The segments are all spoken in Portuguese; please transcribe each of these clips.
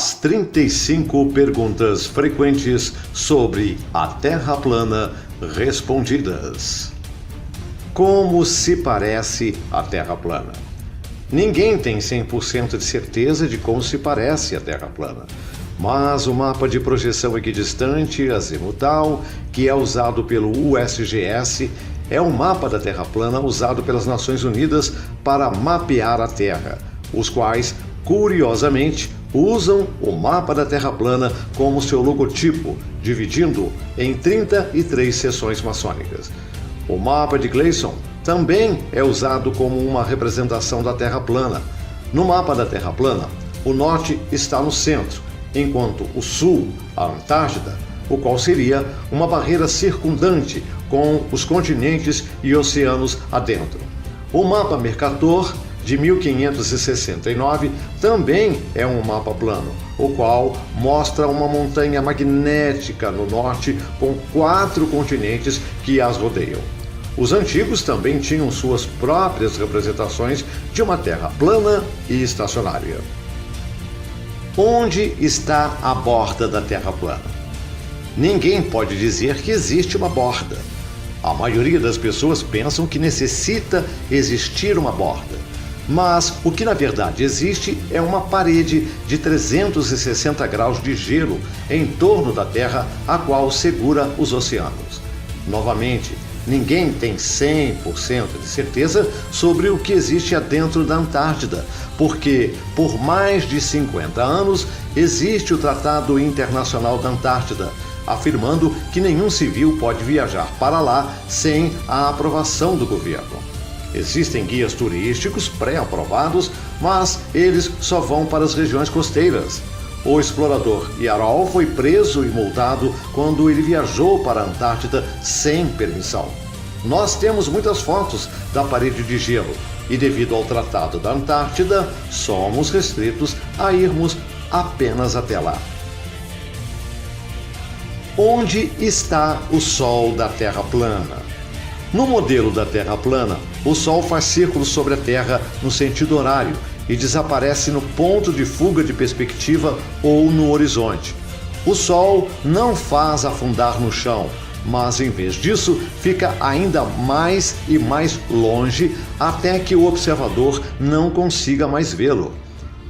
As 35 perguntas frequentes sobre a Terra plana respondidas. Como se parece a Terra plana? Ninguém tem 100% de certeza de como se parece a Terra plana, mas o mapa de projeção equidistante azimutal, que é usado pelo USGS, é um mapa da Terra plana usado pelas Nações Unidas para mapear a Terra, os quais, curiosamente, usam o mapa da Terra plana como seu logotipo, dividindo em 33 seções maçônicas. O mapa de Gleason também é usado como uma representação da Terra plana. No mapa da Terra plana, o norte está no centro, enquanto o sul, a Antártida, o qual seria uma barreira circundante com os continentes e oceanos adentro. O mapa Mercator, de 1569, também é um mapa plano, o qual mostra uma montanha magnética no norte com 4 continentes que as rodeiam. Os antigos também tinham suas próprias representações de uma terra plana e estacionária. Onde está a borda da Terra plana? Ninguém pode dizer que existe uma borda. A maioria das pessoas pensam que necessita existir uma borda. Mas o que na verdade existe é uma parede de 360 graus de gelo em torno da Terra, a qual segura os oceanos. Novamente, ninguém tem 100% de certeza sobre o que existe adentro da Antártida, porque por mais de 50 anos existe o Tratado Internacional da Antártida, afirmando que nenhum civil pode viajar para lá sem a aprovação do governo. Existem guias turísticos pré-aprovados, mas eles só vão para as regiões costeiras. O explorador Yarol foi preso e multado quando ele viajou para a Antártida sem permissão. Nós temos muitas fotos da parede de gelo e, devido ao Tratado da Antártida, somos restritos a irmos apenas até lá. Onde está o Sol da Terra plana? No modelo da Terra plana, o Sol faz círculos sobre a Terra no sentido horário e desaparece no ponto de fuga de perspectiva ou no horizonte. O Sol não faz afundar no chão, mas em vez disso fica ainda mais e mais longe até que o observador não consiga mais vê-lo.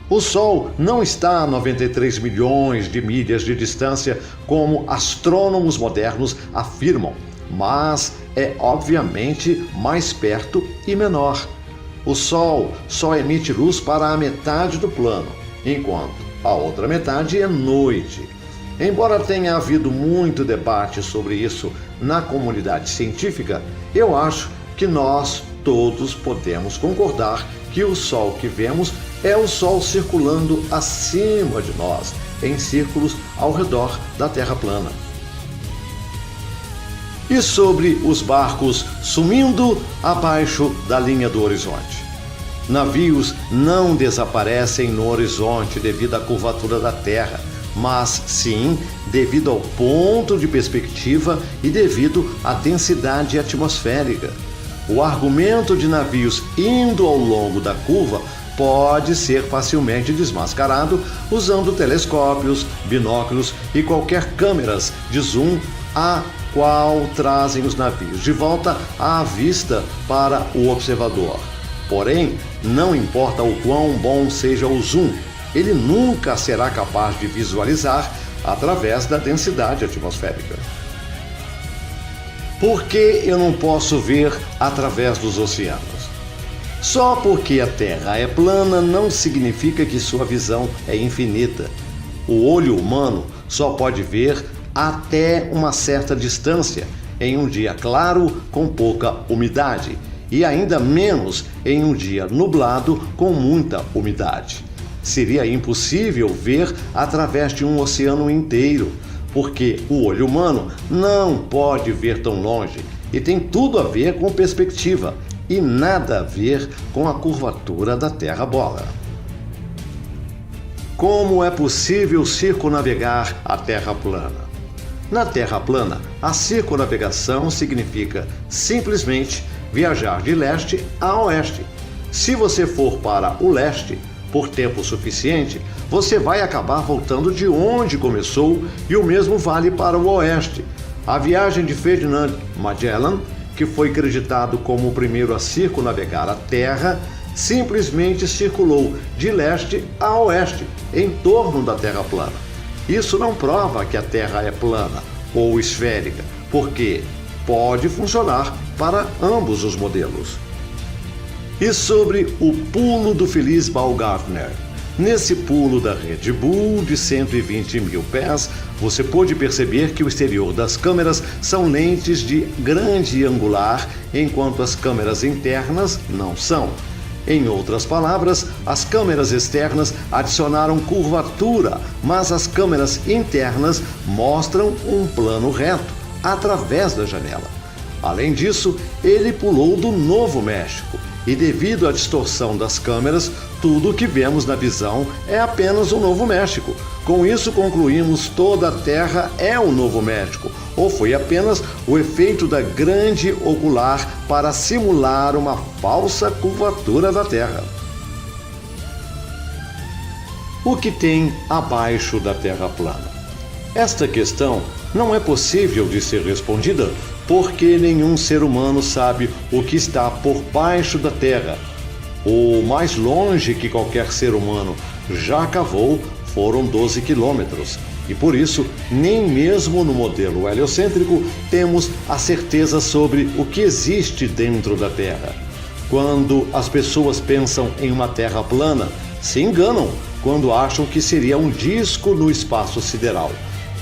O Sol não está a 93 milhões de milhas de distância como astrônomos modernos afirmam, mas é obviamente mais perto e menor. O Sol só emite luz para a metade do plano, enquanto a outra metade é noite. Embora tenha havido muito debate sobre isso na comunidade científica, eu acho que nós todos podemos concordar que o Sol que vemos é o Sol circulando acima de nós, em círculos ao redor da Terra plana. E sobre os barcos sumindo abaixo da linha do horizonte? Navios não desaparecem no horizonte devido à curvatura da Terra, mas sim devido ao ponto de perspectiva e devido à densidade atmosférica. O argumento de navios indo ao longo da curva pode ser facilmente desmascarado usando telescópios, binóculos e qualquer câmeras de zoom a qual trazem os navios de volta à vista para o observador. Porém, não importa o quão bom seja o zoom, ele nunca será capaz de visualizar através da densidade atmosférica. Por que eu não posso ver através dos oceanos? Só porque a Terra é plana não significa que sua visão é infinita. O olho humano só pode ver até uma certa distância em um dia claro com pouca umidade e ainda menos em um dia nublado com muita umidade. Seria impossível ver através de um oceano inteiro, porque o olho humano não pode ver tão longe e tem tudo a ver com perspectiva e nada a ver com a curvatura da Terra-bola. Como é possível circunnavegar a Terra plana? Na Terra plana, a circunnavegação significa simplesmente viajar de leste a oeste. Se você for para o leste, por tempo suficiente, você vai acabar voltando de onde começou, e o mesmo vale para o oeste. A viagem de Ferdinand Magellan, que foi creditado como o primeiro a circunnavegar a Terra, simplesmente circulou de leste a oeste, em torno da Terra plana. Isso não prova que a Terra é plana ou esférica, porque pode funcionar para ambos os modelos. E sobre o pulo do feliz Baumgartner? Nesse pulo da Red Bull de 120 mil pés, você pôde perceber que o exterior das câmeras são lentes de grande angular, enquanto as câmeras internas não são. Em outras palavras, as câmeras externas adicionaram curvatura, mas as câmeras internas mostram um plano reto através da janela. Além disso, ele pulou do Novo México. E devido à distorção das câmeras, tudo o que vemos na visão é apenas o Novo México. Com isso, concluímos toda a Terra é o Novo México, ou foi apenas o efeito da grande ocular para simular uma falsa curvatura da Terra. O que tem abaixo da Terra plana? Esta questão não é possível de ser respondida porque nenhum ser humano sabe o que está por baixo da Terra. O mais longe que qualquer ser humano já cavou foram 12 quilômetros. E por isso, nem mesmo no modelo heliocêntrico temos a certeza sobre o que existe dentro da Terra. Quando as pessoas pensam em uma Terra plana, se enganam quando acham que seria um disco no espaço sideral,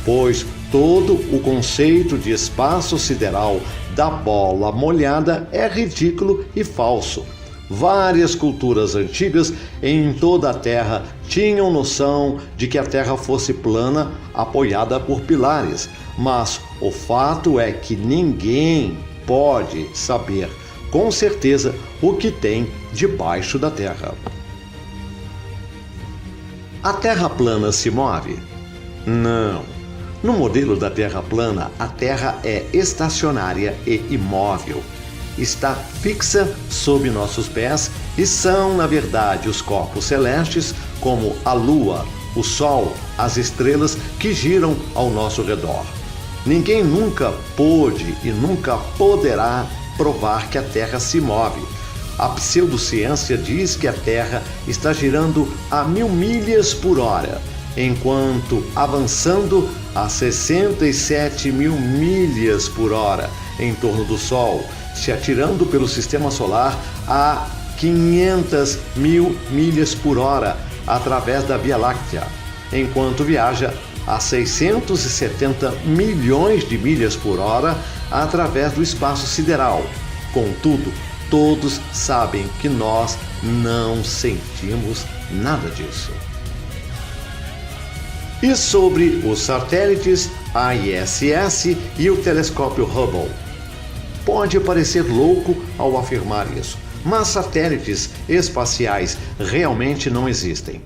pois todo o conceito de espaço sideral da bola molhada é ridículo e falso. Várias culturas antigas em toda a Terra tinham noção de que a Terra fosse plana, apoiada por pilares, mas o fato é que ninguém pode saber com certeza o que tem debaixo da Terra. A Terra plana se move? Não. No modelo da Terra plana, a Terra é estacionária e imóvel. Está fixa sob nossos pés e são, na verdade, os corpos celestes, como a Lua, o Sol, as estrelas que giram ao nosso redor. Ninguém nunca pôde e nunca poderá provar que a Terra se move. A pseudociência diz que a Terra está girando a 1000 milhas por hora, enquanto avançando a 67 mil milhas por hora em torno do Sol, se atirando pelo sistema solar a 500 mil milhas por hora através da Via Láctea, enquanto viaja a 670 milhões de milhas por hora através do espaço sideral. Contudo, todos sabem que nós não sentimos nada disso. E sobre os satélites ISS e o telescópio Hubble? Pode parecer louco ao afirmar isso, mas satélites espaciais realmente não existem.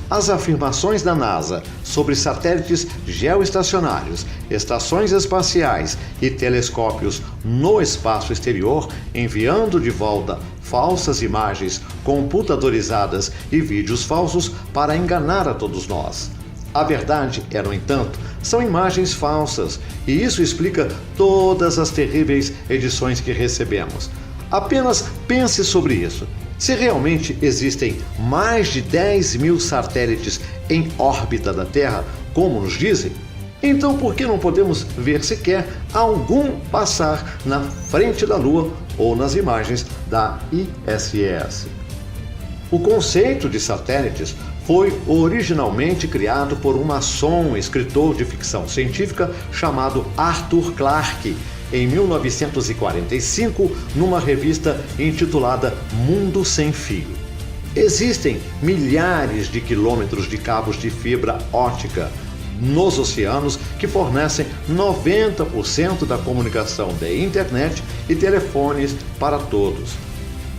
As afirmações da NASA sobre satélites geoestacionários, estações espaciais e telescópios no espaço exterior, enviando de volta falsas imagens computadorizadas e vídeos falsos para enganar a todos nós. A verdade é, no entanto, são imagens falsas, e isso explica todas as terríveis edições que recebemos. Apenas pense sobre isso. Se realmente existem mais de 10 mil satélites em órbita da Terra, como nos dizem, então por que não podemos ver sequer algum passar na frente da Lua ou nas imagens da ISS? O conceito de satélites foi originalmente criado por um maçom, escritor de ficção científica chamado Arthur Clarke, em 1945, numa revista intitulada Mundo Sem Fio. Existem milhares de quilômetros de cabos de fibra óptica nos oceanos que fornecem 90% da comunicação de internet e telefones para todos.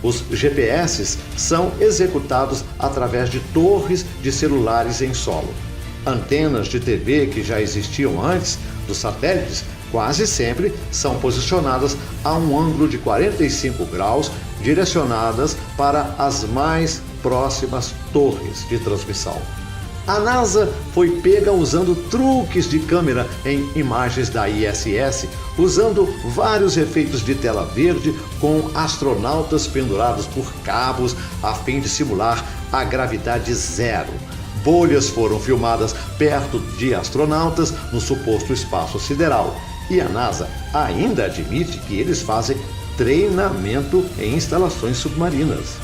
Os GPS são executados através de torres de celulares em solo. Antenas de TV que já existiam antes dos satélites quase sempre são posicionadas a um ângulo de 45 graus, direcionadas para as mais próximas torres de transmissão. A NASA foi pega usando truques de câmera em imagens da ISS, usando vários efeitos de tela verde com astronautas pendurados por cabos a fim de simular a gravidade zero. Bolhas foram filmadas perto de astronautas no suposto espaço sideral. E a NASA ainda admite que eles fazem treinamento em instalações submarinas.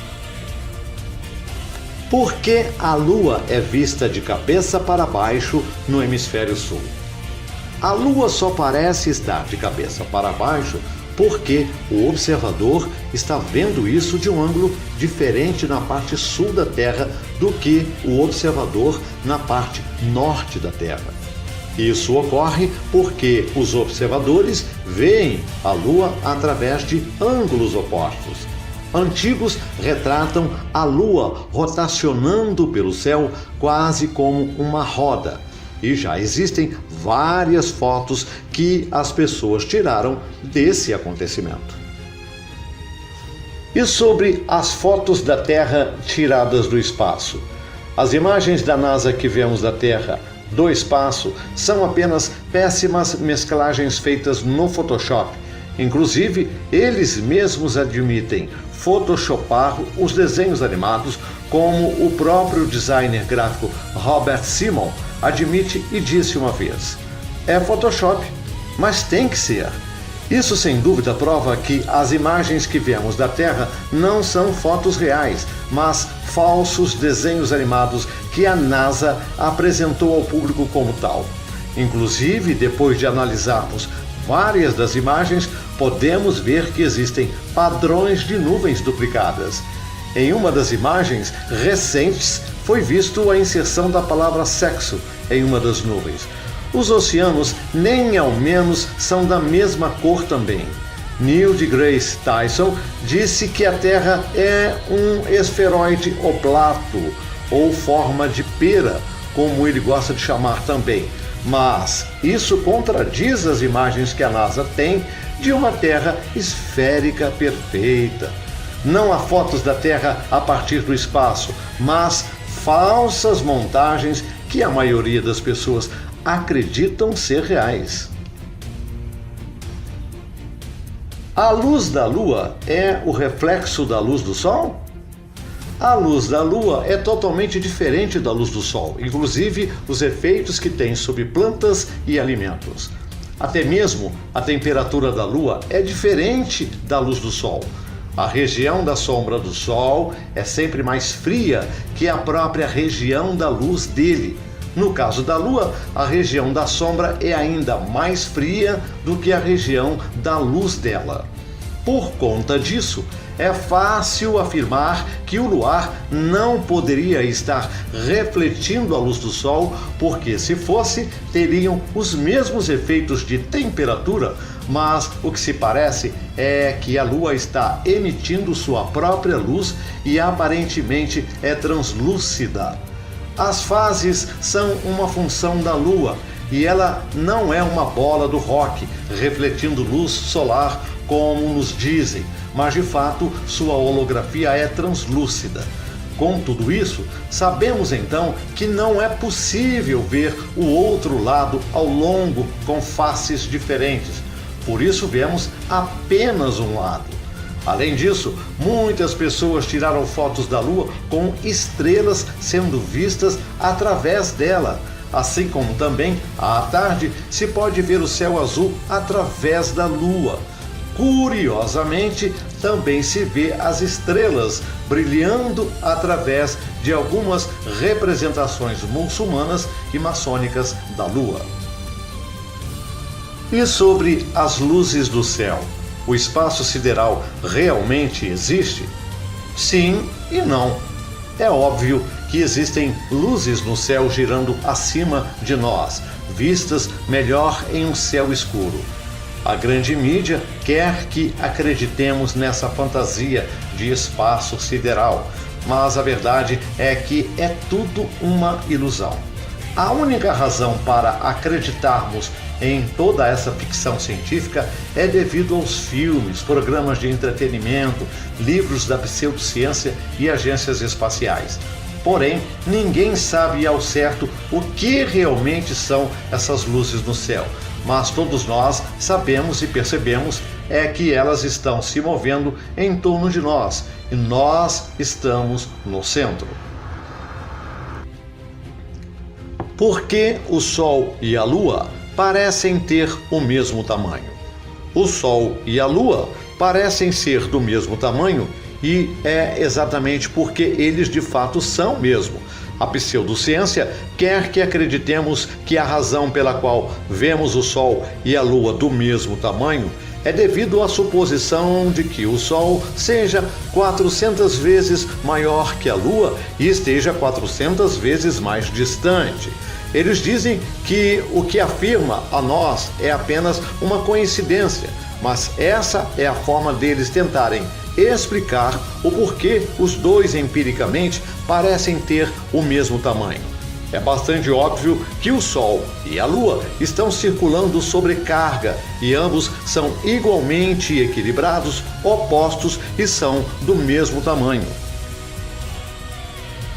Por que a Lua é vista de cabeça para baixo no hemisfério sul? A Lua só parece estar de cabeça para baixo porque o observador está vendo isso de um ângulo diferente na parte sul da Terra do que o observador na parte norte da Terra. Isso ocorre porque os observadores veem a Lua através de ângulos opostos. Antigos retratam a Lua rotacionando pelo céu quase como uma roda. E já existem várias fotos que as pessoas tiraram desse acontecimento. E sobre as fotos da Terra tiradas do espaço? As imagens da NASA que vemos da Terra do espaço são apenas péssimas mesclagens feitas no Photoshop. Inclusive, eles mesmos admitem photoshopar os desenhos animados, como o próprio designer gráfico Robert Simon admite e disse uma vez: é Photoshop, mas tem que ser. Isso sem dúvida prova que as imagens que vemos da Terra não são fotos reais, mas falsos desenhos animados que a NASA apresentou ao público como tal. Inclusive, depois de analisarmos várias das imagens, podemos ver que existem padrões de nuvens duplicadas. Em uma das imagens recentes, foi visto a inserção da palavra sexo em uma das nuvens. Os oceanos nem ao menos são da mesma cor também. Neil deGrasse Tyson disse que a Terra é um esferoide oblato, ou forma de pera, como ele gosta de chamar também. Mas isso contradiz as imagens que a NASA tem de uma Terra esférica perfeita. Não há fotos da Terra a partir do espaço, mas falsas montagens que a maioria das pessoas acreditam ser reais. A luz da Lua é o reflexo da luz do Sol? A luz da Lua é totalmente diferente da luz do Sol, inclusive os efeitos que tem sobre plantas e alimentos. Até mesmo a temperatura da Lua é diferente da luz do Sol. A região da sombra do Sol é sempre mais fria que a própria região da luz dele. No caso da Lua, a região da sombra é ainda mais fria do que a região da luz dela. Por conta disso, é fácil afirmar que o luar não poderia estar refletindo a luz do Sol, porque se fosse, teriam os mesmos efeitos de temperatura, mas o que se parece é que a Lua está emitindo sua própria luz e aparentemente é translúcida. As fases são uma função da Lua e ela não é uma bola do rock refletindo luz solar como nos dizem, mas de fato sua holografia é translúcida. Com tudo isso, sabemos então que não é possível ver o outro lado ao longo com faces diferentes. Por isso vemos apenas um lado. Além disso, muitas pessoas tiraram fotos da Lua com estrelas sendo vistas através dela. Assim como também, à tarde, se pode ver o céu azul através da Lua. Curiosamente, também se vê as estrelas brilhando através de algumas representações muçulmanas e maçônicas da Lua. E sobre as luzes do céu? O espaço sideral realmente existe? Sim e não. É óbvio que existem luzes no céu girando acima de nós, vistas melhor em um céu escuro. A grande mídia quer que acreditemos nessa fantasia de espaço sideral, mas a verdade é que é tudo uma ilusão. A única razão para acreditarmos em toda essa ficção científica é devido aos filmes, programas de entretenimento, livros da pseudociência e agências espaciais. Porém, ninguém sabe ao certo o que realmente são essas luzes no céu, mas todos nós sabemos e percebemos que elas estão se movendo em torno de nós e nós estamos no centro. Por que o Sol e a Lua parecem ter o mesmo tamanho? O Sol e a Lua parecem ser do mesmo tamanho e é exatamente porque eles de fato são mesmo. A pseudociência quer que acreditemos que a razão pela qual vemos o Sol e a Lua do mesmo tamanho é devido à suposição de que o Sol seja 400 vezes maior que a Lua e esteja 400 vezes mais distante. Eles dizem que o que afirma a nós é apenas uma coincidência, mas essa é a forma deles tentarem explicar o porquê os dois empiricamente parecem ter o mesmo tamanho. É bastante óbvio que o Sol e a Lua estão circulando sobre carga e ambos são igualmente equilibrados, opostos e são do mesmo tamanho.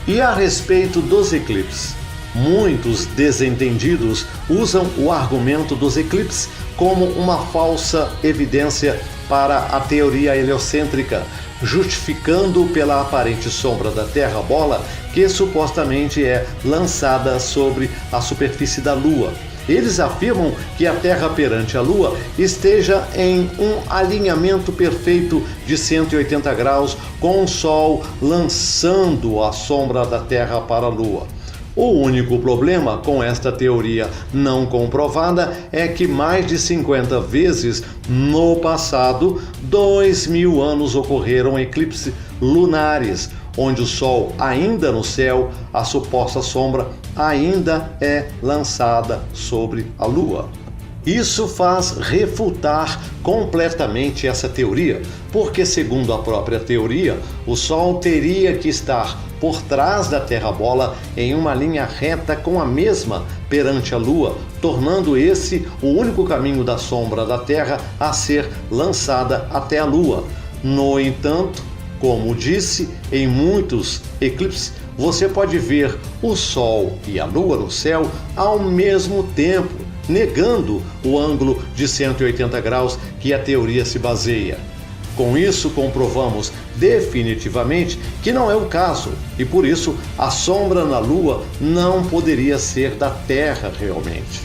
E a respeito dos eclipses? Muitos desentendidos usam o argumento dos eclipses como uma falsa evidência para a teoria heliocêntrica, justificando pela aparente sombra da Terra bola que supostamente é lançada sobre a superfície da Lua. Eles afirmam que a Terra perante a Lua esteja em um alinhamento perfeito de 180 graus, com o Sol lançando a sombra da Terra para a Lua. O único problema com esta teoria não comprovada é que mais de 50 vezes no passado, 2000 anos, ocorreram eclipses lunares, onde o Sol ainda no céu, a suposta sombra ainda é lançada sobre a Lua. Isso faz refutar completamente essa teoria, porque, segundo a própria teoria, o Sol teria que estar por trás da Terra-bola em uma linha reta com a mesma perante a Lua, tornando esse o único caminho da sombra da Terra a ser lançada até a Lua. No entanto, como disse, em muitos eclipses você pode ver o Sol e a Lua no céu ao mesmo tempo, negando o ângulo de 180 graus que a teoria se baseia. Com isso, comprovamos definitivamente que não é o caso, e por isso a sombra na Lua não poderia ser da Terra realmente.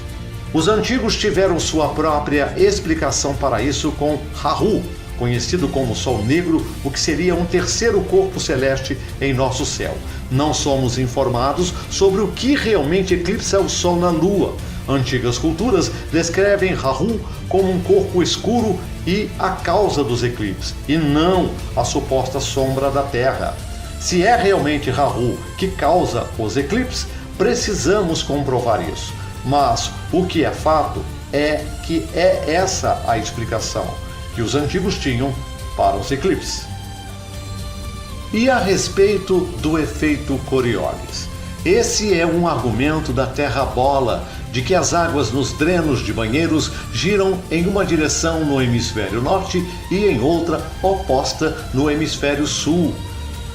Os antigos tiveram sua própria explicação para isso com Rahu, conhecido como Sol Negro, o que seria um terceiro corpo celeste em nosso céu. Não somos informados sobre o que realmente eclipsa o Sol na Lua. Antigas culturas descrevem Rahu como um corpo escuro e a causa dos eclipses, e não a suposta sombra da Terra. Se é realmente Rahu que causa os eclipses, precisamos comprovar isso. Mas o que é fato é que é essa a explicação que os antigos tinham para os eclipses. E a respeito do efeito Coriolis? Esse é um argumento da Terra-bola, de que as águas nos drenos de banheiros giram em uma direção no hemisfério norte e em outra oposta no hemisfério sul.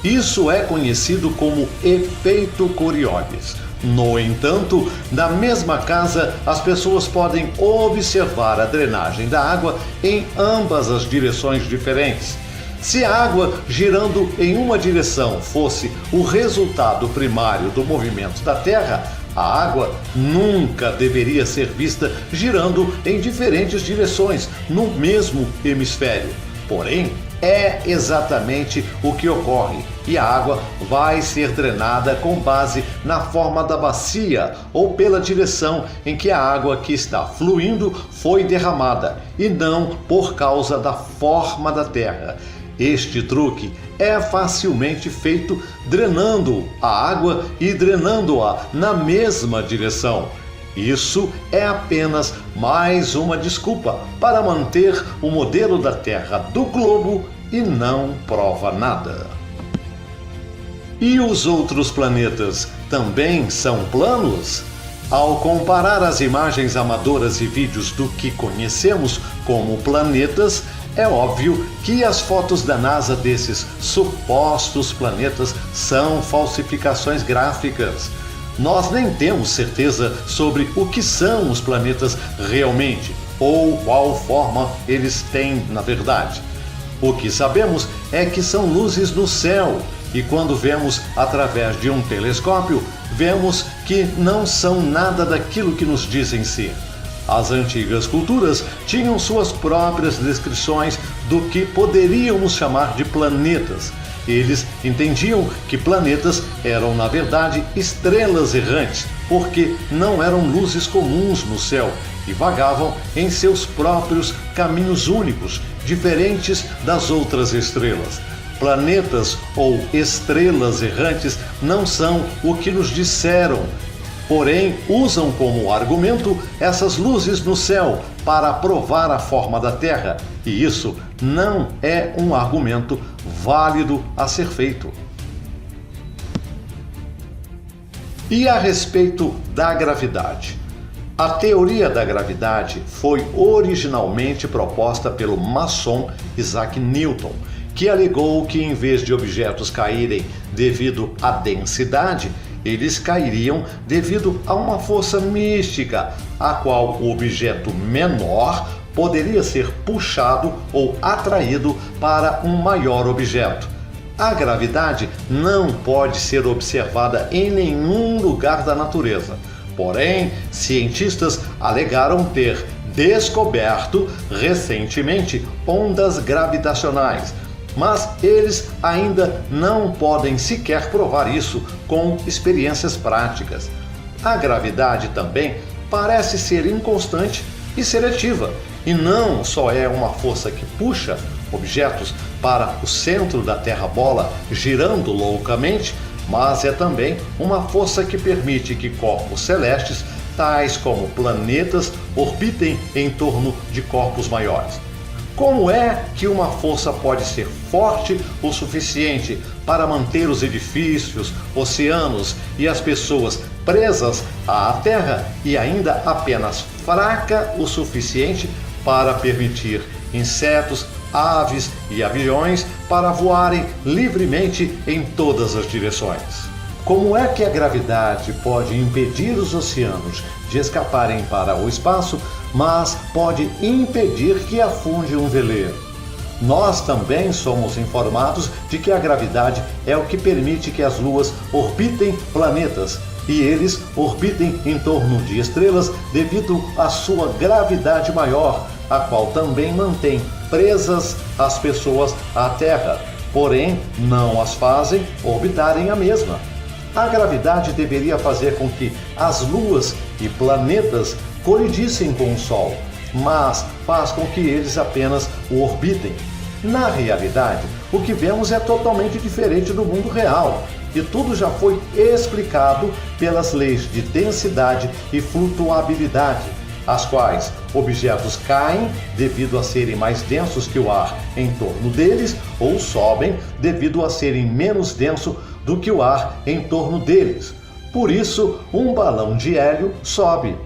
Isso é conhecido como efeito Coriolis. No entanto, na mesma casa, as pessoas podem observar a drenagem da água em ambas as direções diferentes. Se a água girando em uma direção fosse o resultado primário do movimento da Terra, a água nunca deveria ser vista girando em diferentes direções no mesmo hemisfério. Porém, é exatamente o que ocorre, e a água vai ser drenada com base na forma da bacia ou pela direção em que a água que está fluindo foi derramada, e não por causa da forma da terra. Este truque é facilmente feito drenando a água e drenando-a na mesma direção. Isso é apenas mais uma desculpa para manter o modelo da Terra do globo e não prova nada. E os outros planetas também são planos? Ao comparar as imagens amadoras e vídeos do que conhecemos como planetas, é óbvio que as fotos da NASA desses supostos planetas são falsificações gráficas. Nós nem temos certeza sobre o que são os planetas realmente, ou qual forma eles têm na verdade. O que sabemos é que são luzes no céu, e quando vemos através de um telescópio, vemos que não são nada daquilo que nos dizem ser. As antigas culturas tinham suas próprias descrições do que poderíamos chamar de planetas. Eles entendiam que planetas eram, na verdade, estrelas errantes, porque não eram luzes comuns no céu e vagavam em seus próprios caminhos únicos, diferentes das outras estrelas. Planetas ou estrelas errantes não são o que nos disseram, porém usam como argumento essas luzes no céu para provar a forma da Terra, e isso não é um argumento válido a ser feito. E a respeito da gravidade? A teoria da gravidade foi originalmente proposta pelo maçom Isaac Newton, que alegou que em vez de objetos caírem devido à densidade, eles cairiam devido a uma força mística, a qual o objeto menor poderia ser puxado ou atraído para um maior objeto. A gravidade não pode ser observada em nenhum lugar da natureza. Porém, cientistas alegaram ter descoberto recentemente ondas gravitacionais, mas eles ainda não podem sequer provar isso com experiências práticas. A gravidade também parece ser inconstante e seletiva, e não só é uma força que puxa objetos para o centro da Terra-bola girando loucamente, mas é também uma força que permite que corpos celestes, tais como planetas, orbitem em torno de corpos maiores. Como é que uma força pode ser forte o suficiente para manter os edifícios, oceanos e as pessoas presas à Terra e ainda apenas fraca o suficiente para permitir insetos, aves e aviões para voarem livremente em todas as direções? Como é que a gravidade pode impedir os oceanos de escaparem para o espaço, mas pode impedir que afunde um veleiro? Nós também somos informados de que a gravidade é o que permite que as luas orbitem planetas e eles orbitem em torno de estrelas devido à sua gravidade maior, a qual também mantém presas as pessoas à Terra, porém não as fazem orbitarem a mesma. A gravidade deveria fazer com que as luas e planetas colidissem com o Sol, mas faz com que eles apenas o orbitem. Na realidade, o que vemos é totalmente diferente do mundo real, e tudo já foi explicado pelas leis de densidade e flutuabilidade, as quais objetos caem devido a serem mais densos que o ar em torno deles, ou sobem devido a serem menos denso do que o ar em torno deles. Por isso, um balão de hélio sobe.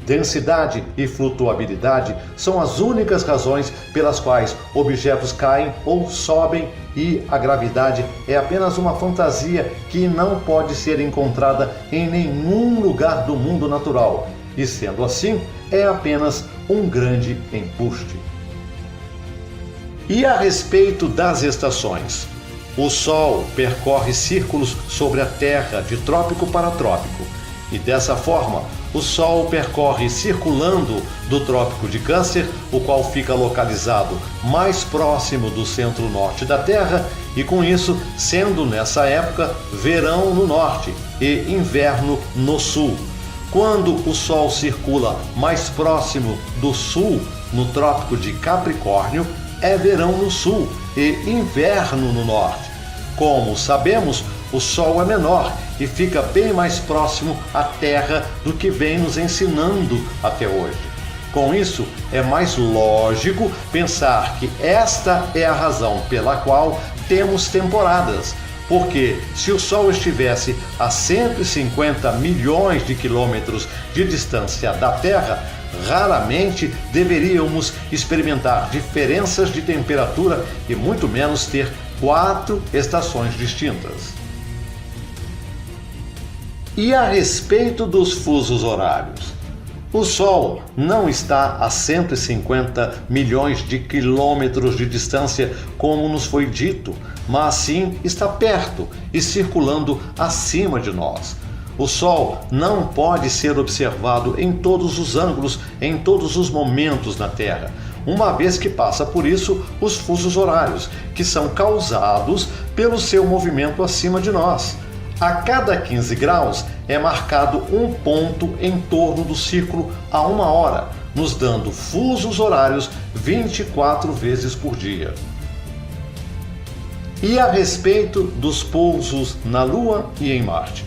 Densidade e flutuabilidade são as únicas razões pelas quais objetos caem ou sobem, e a gravidade é apenas uma fantasia que não pode ser encontrada em nenhum lugar do mundo natural, e sendo assim, é apenas um grande embuste. E a respeito das estações? O Sol percorre círculos sobre a Terra de trópico para trópico, e dessa forma, o Sol percorre circulando do Trópico de Câncer, o qual fica localizado mais próximo do centro-norte da Terra, e com isso, sendo nessa época verão no norte e inverno no sul. Quando o Sol circula mais próximo do sul, no Trópico de Capricórnio, é verão no sul e inverno no norte. Como sabemos, o Sol é menor e fica bem mais próximo à Terra do que vem nos ensinando até hoje. Com isso, é mais lógico pensar que esta é a razão pela qual temos temporadas, Porque se o Sol estivesse a 150 milhões de quilômetros de distância da Terra, raramente deveríamos experimentar diferenças de temperatura e muito menos ter 4 estações distintas. E a respeito dos fusos horários? O Sol não está a 150 milhões de quilômetros de distância, como nos foi dito, mas sim está perto e circulando acima de nós. O Sol não pode ser observado em todos os ângulos, em todos os momentos na Terra, uma vez que passa por isso os fusos horários, que são causados pelo seu movimento acima de nós. A cada 15 graus é marcado um ponto em torno do círculo a 1 hora, nos dando fusos horários 24 vezes por dia. E a respeito dos pousos na Lua e em Marte?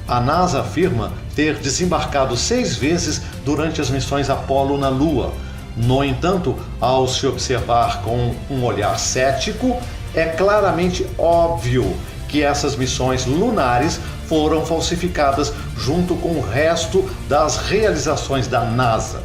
A NASA afirma ter desembarcado 6 vezes durante as missões Apollo na Lua. No entanto, ao se observar com um olhar cético, é claramente óbvio que essas missões lunares foram falsificadas junto com o resto das realizações da NASA.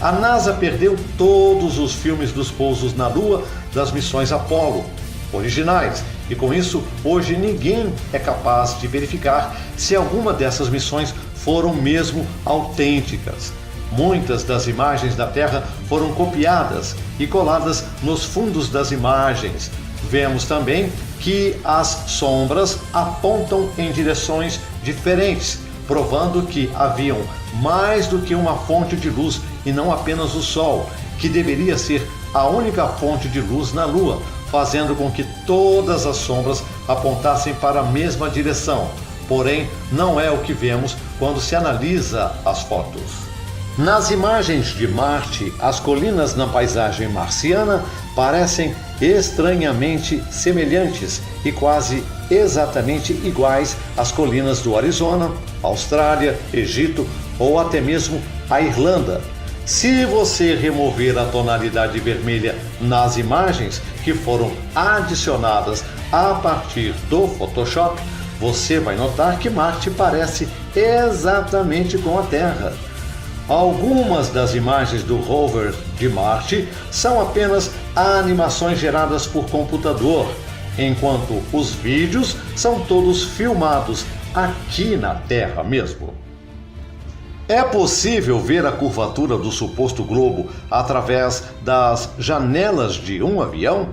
A NASA perdeu todos os filmes dos pousos na Lua das missões Apollo originais, e com isso hoje ninguém é capaz de verificar se alguma dessas missões foram mesmo autênticas. Muitas das imagens da Terra foram copiadas e coladas nos fundos das imagens. Vemos também que as sombras apontam em direções diferentes, provando que haviam mais do que uma fonte de luz e não apenas o Sol, que deveria ser a única fonte de luz na Lua, fazendo com que todas as sombras apontassem para a mesma direção. Porém, não é o que vemos quando se analisa as fotos. Nas imagens de Marte, as colinas na paisagem marciana parecem estranhamente semelhantes e quase exatamente iguais às colinas do Arizona, Austrália, Egito ou até mesmo a Irlanda. Se você remover a tonalidade vermelha nas imagens que foram adicionadas a partir do Photoshop, você vai notar que Marte parece exatamente com a Terra. Algumas das imagens do rover de Marte são apenas animações geradas por computador, enquanto os vídeos são todos filmados aqui na Terra mesmo. É possível ver a curvatura do suposto globo através das janelas de um avião?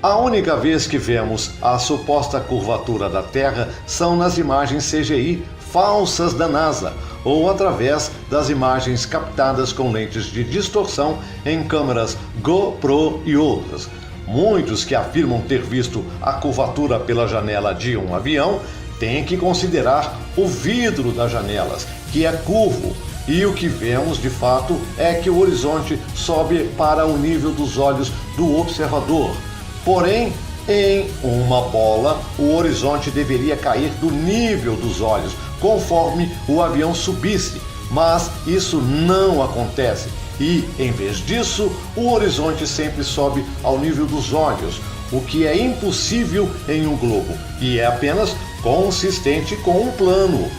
A única vez que vemos a suposta curvatura da Terra são nas imagens CGI falsas da NASA ou através das imagens captadas com lentes de distorção em câmeras GoPro e outras. Muitos que afirmam ter visto a curvatura pela janela de um avião têm que considerar o vidro das janelas, que é curvo, e o que vemos de fato é que o horizonte sobe para o nível dos olhos do observador. Porém, em uma bola, o horizonte deveria cair do nível dos olhos, conforme o avião subisse, mas isso não acontece e, em vez disso, o horizonte sempre sobe ao nível dos olhos, o que é impossível em um globo e é apenas consistente com um plano.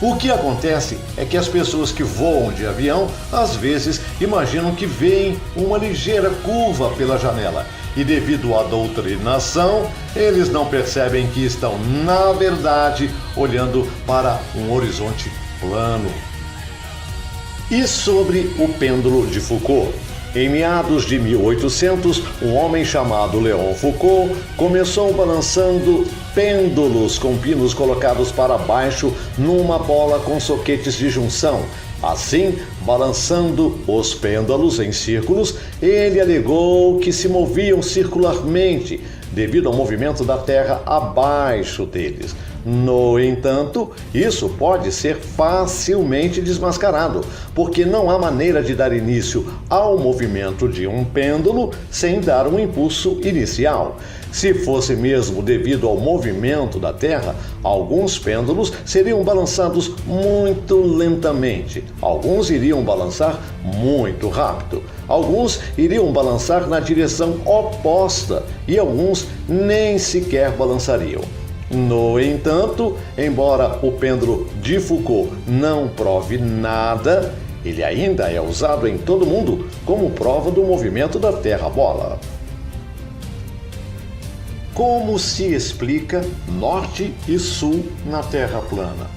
O que acontece é que as pessoas que voam de avião às vezes imaginam que veem uma ligeira curva pela janela e, devido à doutrinação, eles não percebem que estão, na verdade, olhando para um horizonte plano. E sobre o pêndulo de Foucault? Em meados de 1800, um homem chamado Léon Foucault começou balançando pêndulos com pinos colocados para baixo numa bola com soquetes de junção. Assim, balançando os pêndulos em círculos, ele alegou que se moviam circularmente devido ao movimento da Terra abaixo deles. No entanto, isso pode ser facilmente desmascarado, porque não há maneira de dar início ao movimento de um pêndulo sem dar um impulso inicial. Se fosse mesmo devido ao movimento da Terra, alguns pêndulos seriam balançados muito lentamente, alguns iriam balançar muito rápido, alguns iriam balançar na direção oposta e alguns nem sequer balançariam. No entanto, embora o pêndulo de Foucault não prove nada, ele ainda é usado em todo o mundo como prova do movimento da Terra-bola. Como se explica norte e sul na Terra plana?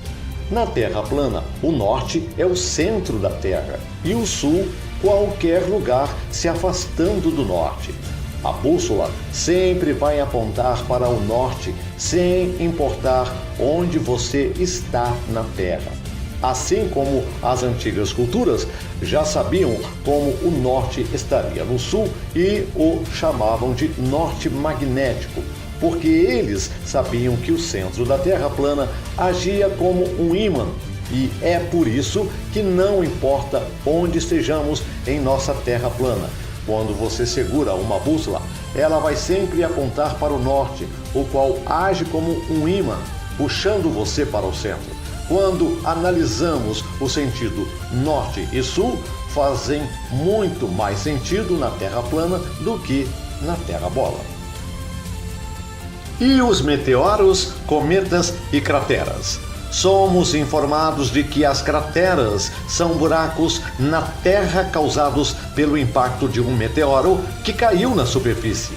Na Terra plana, o norte é o centro da Terra e o sul qualquer lugar se afastando do norte. A bússola sempre vai apontar para o norte, sem importar onde você está na Terra. Assim como as antigas culturas já sabiam como o norte estaria no sul e o chamavam de norte magnético, porque eles sabiam que o centro da Terra plana agia como um ímã. E é por isso que não importa onde estejamos em nossa Terra plana, quando você segura uma bússola, ela vai sempre apontar para o norte, o qual age como um ímã, puxando você para o centro. Quando analisamos o sentido norte e sul, fazem muito mais sentido na Terra plana do que na Terra bola. E os meteoros, cometas e crateras? Somos informados de que as crateras são buracos na Terra causados pelo impacto de um meteoro que caiu na superfície.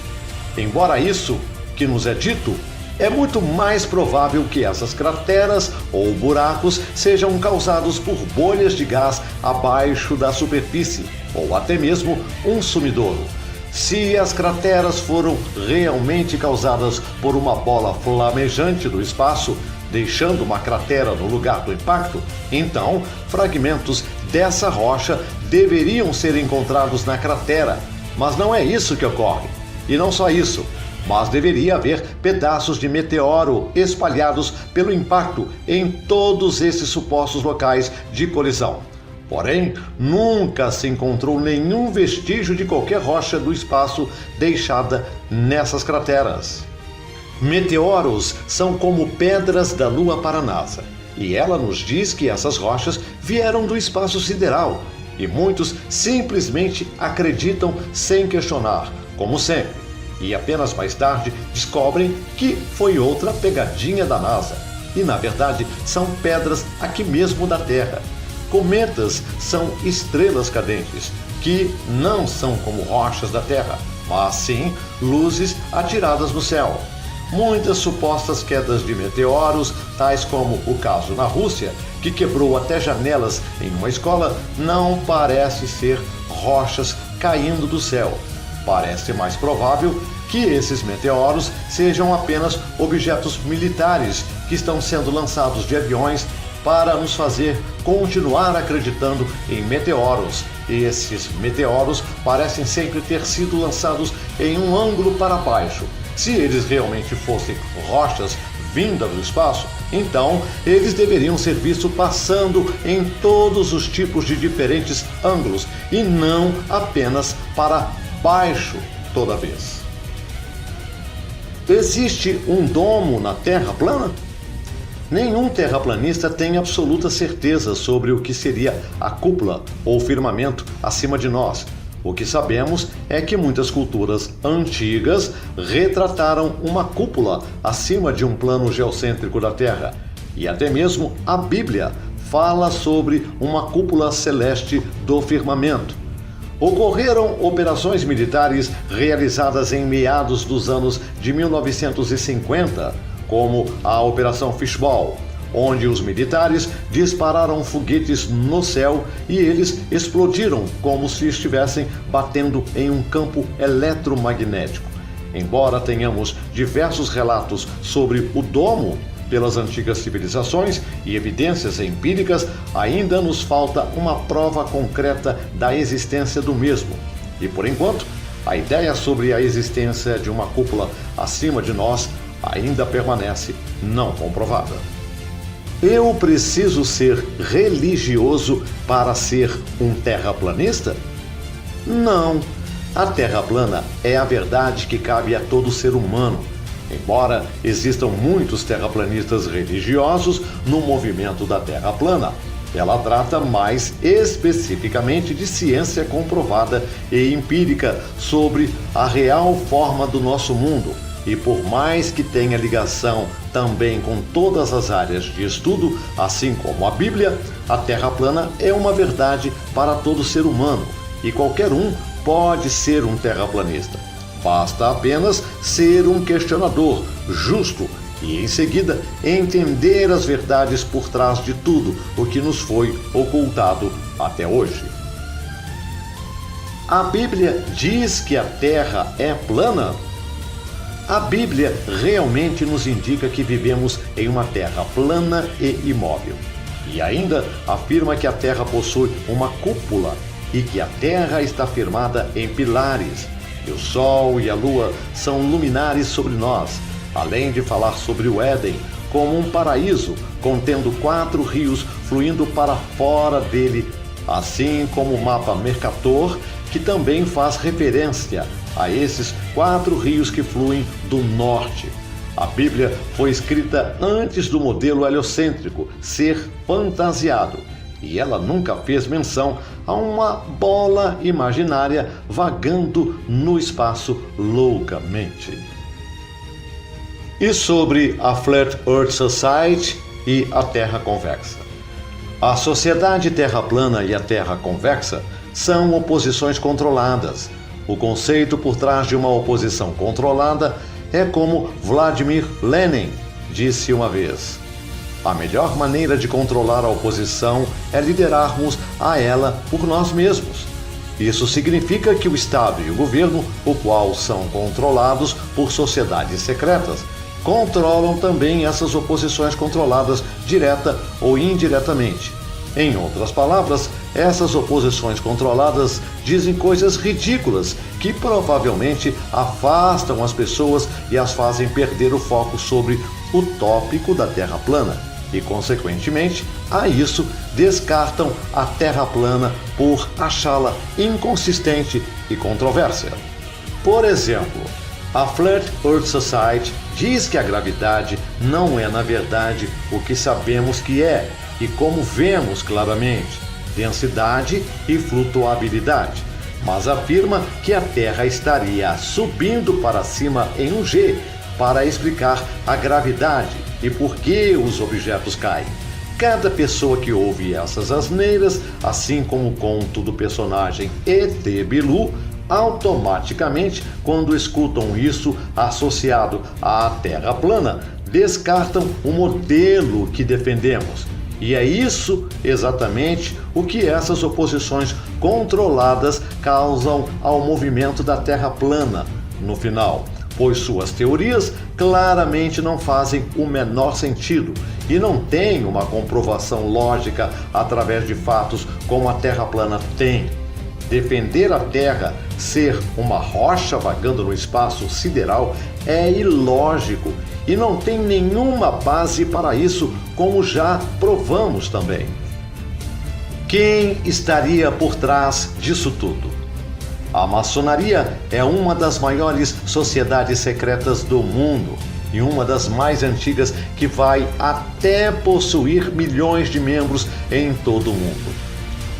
Embora isso que nos é dito, é muito mais provável que essas crateras ou buracos sejam causados por bolhas de gás abaixo da superfície, ou até mesmo um sumidouro. Se as crateras foram realmente causadas por uma bola flamejante do espaço, deixando uma cratera no lugar do impacto, então fragmentos dessa rocha deveriam ser encontrados na cratera. Mas não é isso que ocorre. E não só isso, mas deveria haver pedaços de meteoro espalhados pelo impacto em todos esses supostos locais de colisão. Porém, nunca se encontrou nenhum vestígio de qualquer rocha do espaço deixada nessas crateras. Meteoros são como pedras da Lua para a NASA, e ela nos diz que essas rochas vieram do espaço sideral, e muitos simplesmente acreditam sem questionar, como sempre, e apenas mais tarde descobrem que foi outra pegadinha da NASA, e na verdade são pedras aqui mesmo da Terra. Cometas são estrelas cadentes, que não são como rochas da Terra, mas sim luzes atiradas no céu. Muitas supostas quedas de meteoros, tais como o caso na Rússia, que quebrou até janelas em uma escola, não parece ser rochas caindo do céu. Parece mais provável que esses meteoros sejam apenas objetos militares que estão sendo lançados de aviões para nos fazer continuar acreditando em meteoros. Esses meteoros parecem sempre ter sido lançados em um ângulo para baixo. Se eles realmente fossem rochas vindas do espaço, então eles deveriam ser vistos passando em todos os tipos de diferentes ângulos e não apenas para baixo toda vez. Existe um domo na Terra plana? Nenhum terraplanista tem absoluta certeza sobre o que seria a cúpula ou firmamento acima de nós. O que sabemos é que muitas culturas antigas retrataram uma cúpula acima de um plano geocêntrico da Terra. E até mesmo a Bíblia fala sobre uma cúpula celeste do firmamento. Ocorreram operações militares realizadas em meados dos anos de 1950, como a Operação Fishball, onde os militares dispararam foguetes no céu e eles explodiram como se estivessem batendo em um campo eletromagnético. Embora tenhamos diversos relatos sobre o domo pelas antigas civilizações e evidências empíricas, ainda nos falta uma prova concreta da existência do mesmo. E por enquanto, a ideia sobre a existência de uma cúpula acima de nós ainda permanece não comprovada. Eu preciso ser religioso para ser um terraplanista? Não. A Terra plana é a verdade que cabe a todo ser humano. Embora existam muitos terraplanistas religiosos no movimento da Terra plana, ela trata mais especificamente de ciência comprovada e empírica sobre a real forma do nosso mundo e por mais que tenha ligação também com todas as áreas de estudo, assim como a Bíblia, a Terra plana é uma verdade para todo ser humano e qualquer um pode ser um terraplanista. Basta apenas ser um questionador justo e, em seguida, entender as verdades por trás de tudo o que nos foi ocultado até hoje. A Bíblia diz que a Terra é plana? A Bíblia realmente nos indica que vivemos em uma Terra plana e imóvel. E ainda afirma que a Terra possui uma cúpula e que a Terra está firmada em pilares. E o Sol e a Lua são luminares sobre nós, além de falar sobre o Éden como um paraíso, contendo 4 rios fluindo para fora dele, assim como o mapa Mercator, que também faz referência a esses 4 rios que fluem do norte. A Bíblia foi escrita antes do modelo heliocêntrico ser fantasiado, e ela nunca fez menção a uma bola imaginária vagando no espaço loucamente. E sobre a Flat Earth Society e a Terra convexa? A sociedade terra plana e a Terra convexa são oposições controladas. O conceito por trás de uma oposição controlada é como Vladimir Lenin disse uma vez: a melhor maneira de controlar a oposição é liderarmos a ela por nós mesmos. Isso significa que o Estado e o governo, o qual são controlados por sociedades secretas, controlam também essas oposições controladas direta ou indiretamente. Em outras palavras, essas oposições controladas dizem coisas ridículas que provavelmente afastam as pessoas e as fazem perder o foco sobre o tópico da Terra plana e, consequentemente, a isso descartam a Terra plana por achá-la inconsistente e controvérsia. Por exemplo, a Flat Earth Society diz que a gravidade não é, na verdade, o que sabemos que é e como vemos claramente, densidade e flutuabilidade, mas afirma que a Terra estaria subindo para cima em um G para explicar a gravidade e por que os objetos caem. Cada pessoa que ouve essas asneiras, assim como o conto do personagem E.T. Bilu, automaticamente, quando escutam isso associado à Terra plana, descartam o modelo que defendemos. E é isso exatamente o que essas oposições controladas causam ao movimento da Terra plana no final, pois suas teorias claramente não fazem o menor sentido e não têm uma comprovação lógica através de fatos como a Terra plana tem. Defender a Terra ser uma rocha vagando no espaço sideral é ilógico e não tem nenhuma base para isso, como já provamos também. Quem estaria por trás disso tudo? A maçonaria é uma das maiores sociedades secretas do mundo e uma das mais antigas, que vai até possuir milhões de membros em todo o mundo.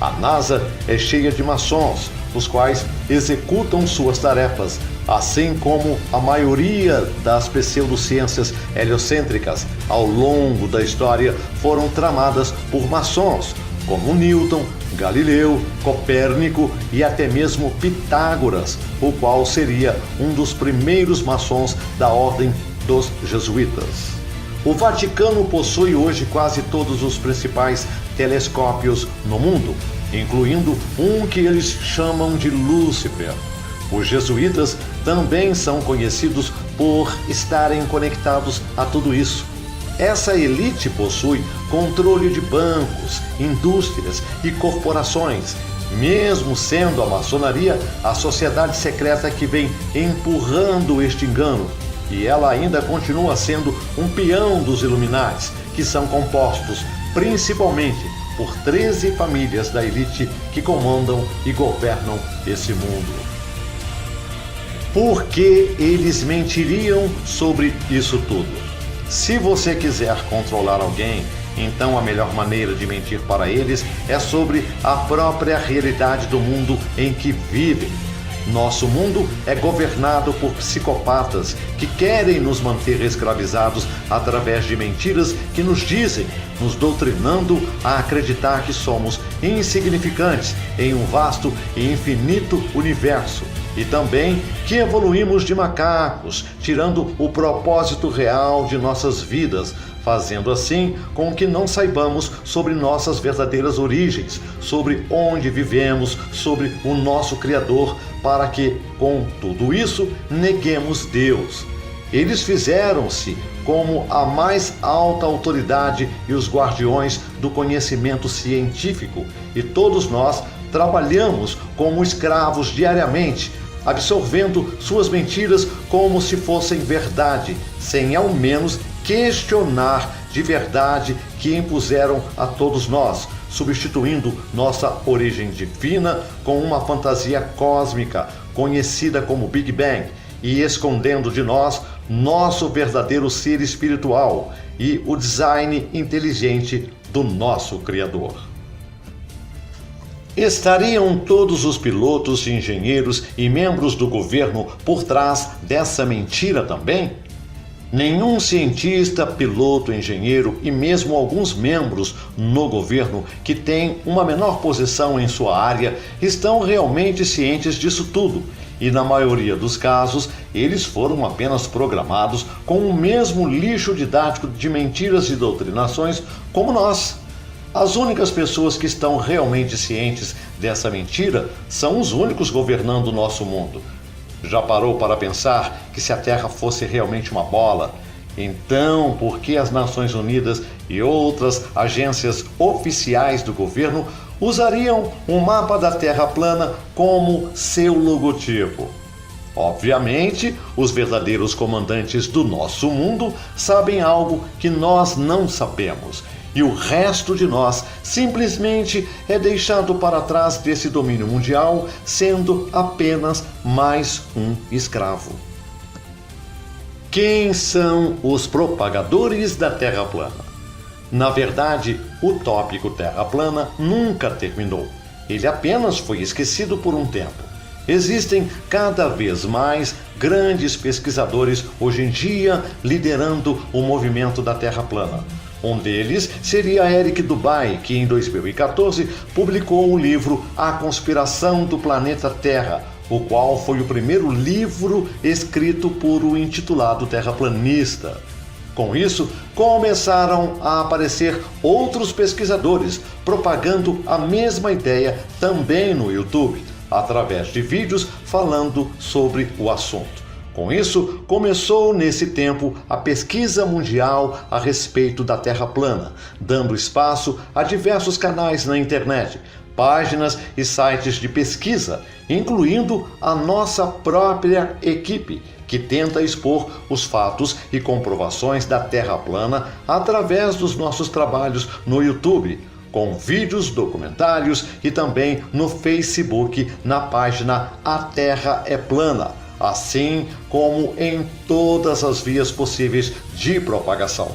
A NASA é cheia de maçons, os quais executam suas tarefas, assim como a maioria das pseudociências heliocêntricas ao longo da história foram tramadas por maçons, como Newton, Galileu, Copérnico e até mesmo Pitágoras, o qual seria um dos primeiros maçons da ordem dos jesuítas. O Vaticano possui hoje quase todos os principais telescópios no mundo, incluindo um que eles chamam de Lúcifer. Os jesuítas também são conhecidos por estarem conectados a tudo isso. Essa elite possui controle de bancos, indústrias e corporações, mesmo sendo a maçonaria a sociedade secreta que vem empurrando este engano, e ela ainda continua sendo um peão dos Illuminati, que são compostos principalmente por 13 famílias da elite que comandam e governam esse mundo. Por que eles mentiriam sobre isso tudo? Se você quiser controlar alguém, então a melhor maneira de mentir para eles é sobre a própria realidade do mundo em que vivem. Nosso mundo é governado por psicopatas que querem nos manter escravizados através de mentiras que nos dizem, nos doutrinando a acreditar que somos insignificantes em um vasto e infinito universo. E também que evoluímos de macacos, tirando o propósito real de nossas vidas, fazendo assim com que não saibamos sobre nossas verdadeiras origens, sobre onde vivemos, sobre o nosso Criador, para que, com tudo isso, neguemos Deus. Eles fizeram-se como a mais alta autoridade e os guardiões do conhecimento científico, e todos nós trabalhamos como escravos diariamente, absorvendo suas mentiras como se fossem verdade, sem ao menos questionar de verdade que impuseram a todos nós, substituindo nossa origem divina com uma fantasia cósmica conhecida como Big Bang e escondendo de nós nosso verdadeiro ser espiritual e o design inteligente do nosso Criador. Estariam todos os pilotos, engenheiros e membros do governo por trás dessa mentira também? Nenhum cientista, piloto, engenheiro e mesmo alguns membros no governo que têm uma menor posição em sua área estão realmente cientes disso tudo. E na maioria dos casos, eles foram apenas programados com o mesmo lixo didático de mentiras e doutrinações como nós. As únicas pessoas que estão realmente cientes dessa mentira são os únicos governando o nosso mundo. Já parou para pensar que se a Terra fosse realmente uma bola, então por que as Nações Unidas e outras agências oficiais do governo usariam um mapa da Terra plana como seu logotipo? Obviamente, os verdadeiros comandantes do nosso mundo sabem algo que nós não sabemos. E o resto de nós simplesmente é deixado para trás desse domínio mundial, sendo apenas mais um escravo. Quem são os propagadores da Terra plana? Na verdade, o tópico Terra plana nunca terminou. Ele apenas foi esquecido por um tempo. Existem cada vez mais grandes pesquisadores hoje em dia liderando o movimento da Terra plana. Um deles seria Eric Dubay, que em 2014 publicou o livro A Conspiração do Planeta Terra, o qual foi o primeiro livro escrito por um intitulado terraplanista. Com isso, começaram a aparecer outros pesquisadores propagando a mesma ideia também no YouTube, através de vídeos falando sobre o assunto. Com isso, começou nesse tempo a pesquisa mundial a respeito da Terra plana, dando espaço a diversos canais na internet, páginas e sites de pesquisa, incluindo a nossa própria equipe, que tenta expor os fatos e comprovações da Terra plana através dos nossos trabalhos no YouTube, com vídeos, documentários e também no Facebook, na página A Terra é Plana, assim como em todas as vias possíveis de propagação.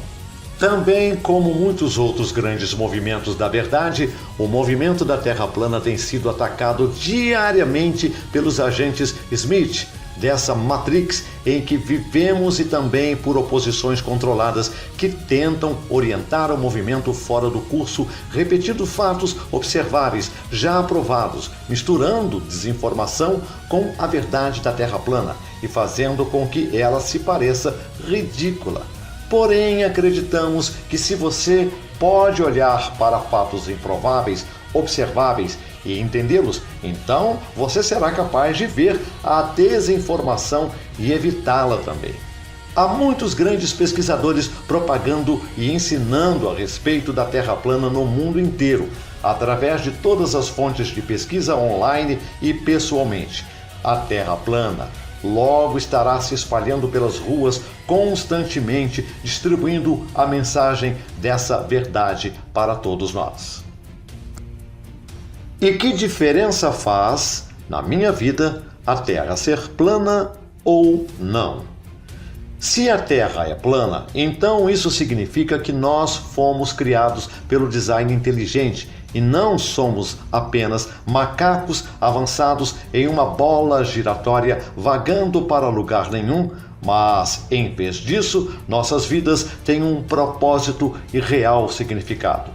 Também, como muitos outros grandes movimentos da verdade, o movimento da Terra plana tem sido atacado diariamente pelos agentes Smith, dessa Matrix em que vivemos, e também por oposições controladas que tentam orientar o movimento fora do curso, repetindo fatos observáveis já aprovados, misturando desinformação com a verdade da Terra plana e fazendo com que ela se pareça ridícula. Porém, acreditamos que se você pode olhar para fatos improváveis, observáveis e entendê-los, então você será capaz de ver a desinformação e evitá-la também. Há muitos grandes pesquisadores propagando e ensinando a respeito da Terra plana no mundo inteiro, através de todas as fontes de pesquisa online e pessoalmente. A Terra plana logo estará se espalhando pelas ruas constantemente, distribuindo a mensagem dessa verdade para todos nós. E que diferença faz, na minha vida, a Terra ser plana ou não? Se a Terra é plana, então isso significa que nós fomos criados pelo design inteligente e não somos apenas macacos avançados em uma bola giratória vagando para lugar nenhum, mas, em vez disso, nossas vidas têm um propósito e real significado.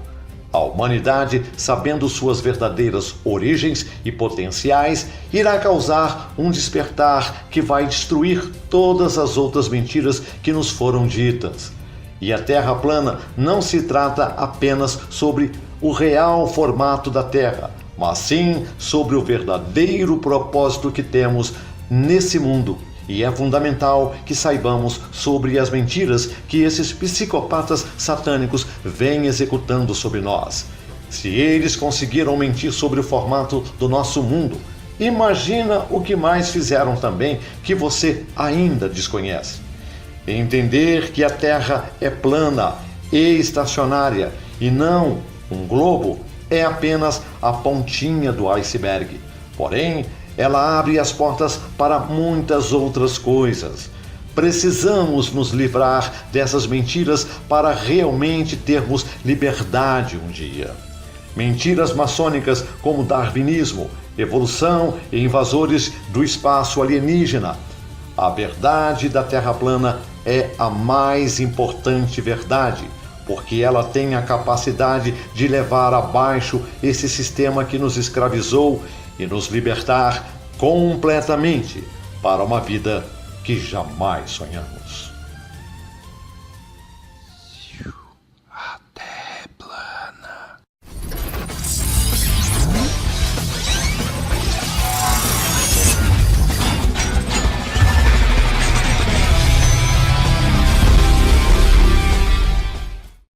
A humanidade, sabendo suas verdadeiras origens e potenciais, irá causar um despertar que vai destruir todas as outras mentiras que nos foram ditas. E a Terra plana não se trata apenas sobre o real formato da Terra, mas sim sobre o verdadeiro propósito que temos nesse mundo. E é fundamental que saibamos sobre as mentiras que esses psicopatas satânicos vêm executando sobre nós. Se eles conseguiram mentir sobre o formato do nosso mundo, imagina o que mais fizeram também que você ainda desconhece. Entender que a Terra é plana e estacionária e não um globo é apenas a pontinha do iceberg. Porém, ela abre as portas para muitas outras coisas. Precisamos nos livrar dessas mentiras para realmente termos liberdade um dia. Mentiras maçônicas como darwinismo, evolução e invasores do espaço alienígena. A verdade da Terra plana é a mais importante verdade, porque ela tem a capacidade de levar abaixo esse sistema que nos escravizou e nos libertar completamente para uma vida que jamais sonhamos.